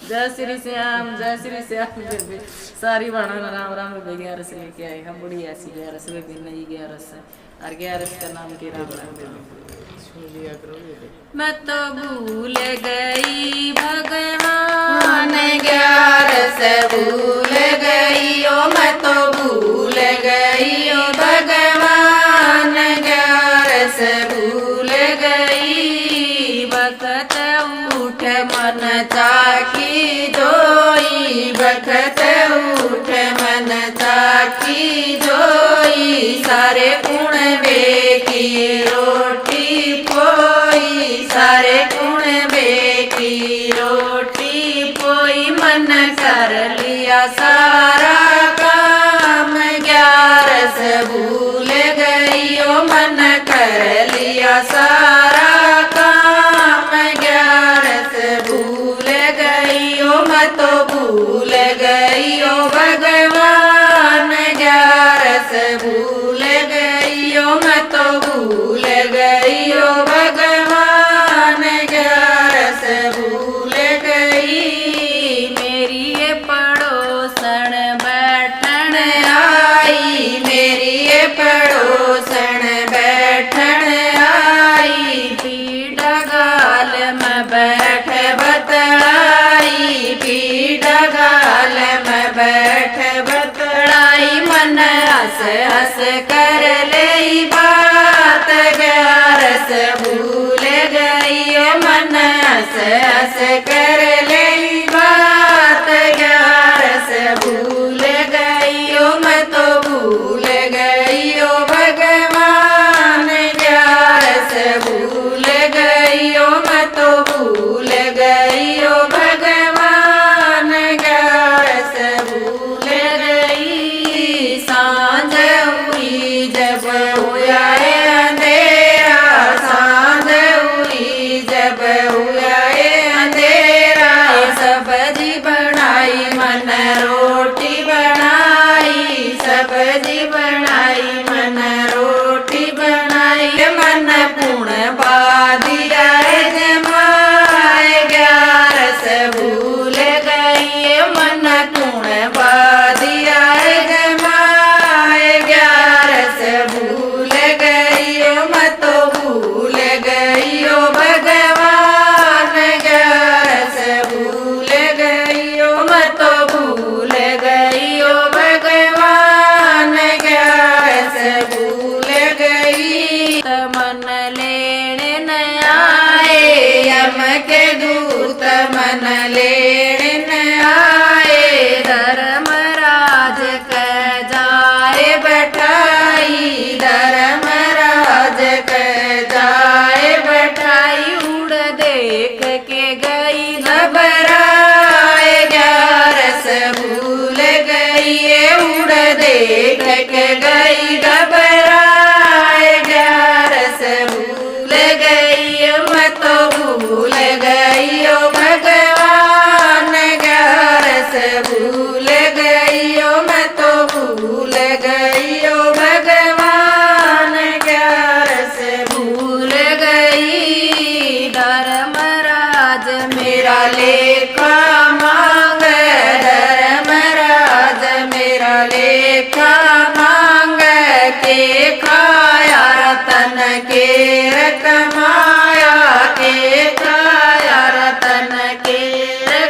जय श्री श्याम, जय श्री श्याम। सारी बाणा राम राम रुपये 11 लेके आए हम। बड़ी ऐसी 11 भी नई 11 और 11 का नाम की राम राम। मैं तो भूल गई भगवान 11 भूल गई ओ, मैं तो भूल गई ओ भगवान 11 भूल गई। बखत उठ मन चाकी जोई, बखत उठ मन चाकी जोई। सारे गुण बेकी रोटी पोई, सारे गुण बेकी रोटी पोई। मन कर लिया सारा काम 11 भूल गई ओ, मन कर लिया सारा काम 11 भूल गई ओ, मैं तो भूल गई ओ भगवान 11 भूल गई ओ, मैं तो भूल गई ओ भगवान 11 भूल गई। मेरी ये पड़ोसन बैठन आई, मेरी ये पड़ोसन बैठन आई। पीड़ा गाल में बैठ बतलाई, पीड़ा गाल में बैठ बतलाई। मन हंस हंस कर ले बात 11 भूल गई ओ, मन हंस हंस कर ले बात 11 भूल गई ओ, मैं तो भूल गई ओ भगवान 11 भूल गई ओ, मैं तो भूल गई ओ भगवान 11 भूल गई। सांझ हुई जब हुआ अंधेरा, सांझ हुई जब हुआ अंधेरा। सब्जी बनाई मन रोटी बनाई, सब्जी बनाई मन रोटी बनाई। मन पुण बादिया जमाए 11 भूल गई, मन पुण बादिया जमाए 11 भूल गई ओ, मैं तो भूल गई ओ भगवान 11 भूल गई ओ, मैं तो भूल गई ओ भगवान 11 भूल गई। मन लेने न आए यम के दूत, मन लेने न आए। धर्मराज कह जाए बैठाई, धर्मराज कह जाए बैठाई। उड़ देख के गई घबराए 11 भूल गई, उड़ देख के गई घबराए 11 भूल गई। मैं तो भूल गई ओ भगवान 11 भूल गई ओ, मैं तो भूल गई ओ भगवान 11 भूल गई। धर्मराज मेरा लेखा मांग, धर्मराज मेरा लेखा मांग। के खाया रतन के कमाया, के खाया रतन के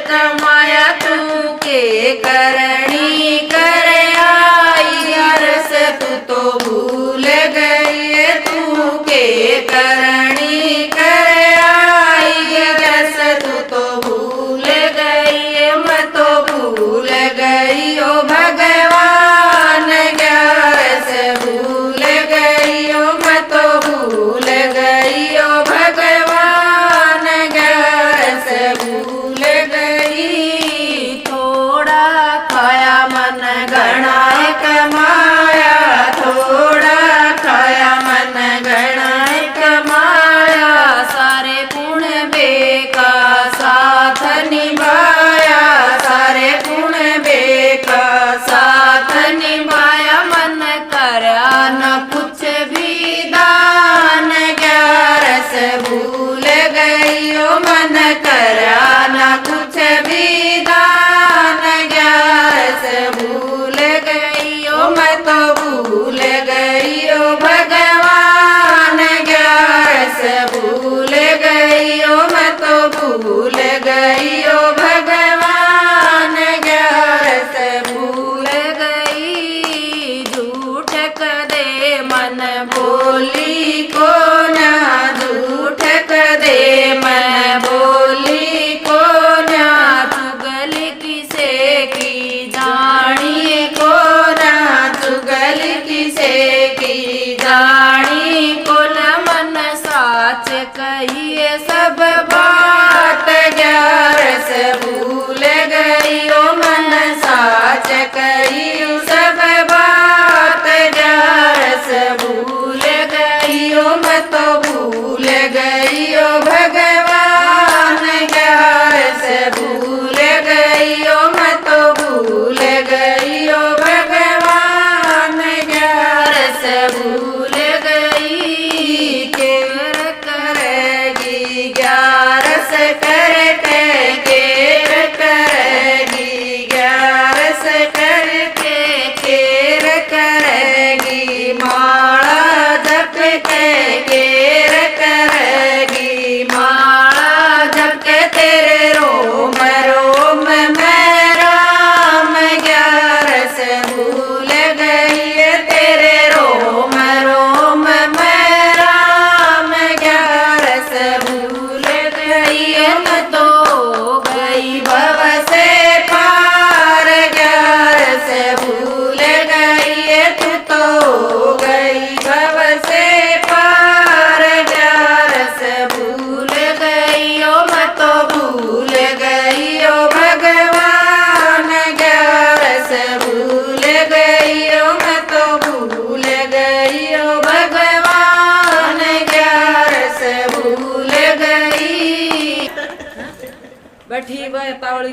कमाया। तू के करणी कर आई 11 तू तो भूल गई, तू के करणी कर आई 11 तू तो भूल गई। मैं तो भूल गई ओ भगवान 11 भूल गई ओ, मैं तो भूल गई ओ भगवान 11 भूल गई। थोड़ा खाया मन घना कमाया, थोड़ा खाया मन घना कमाया। बैठी वह तावड़ी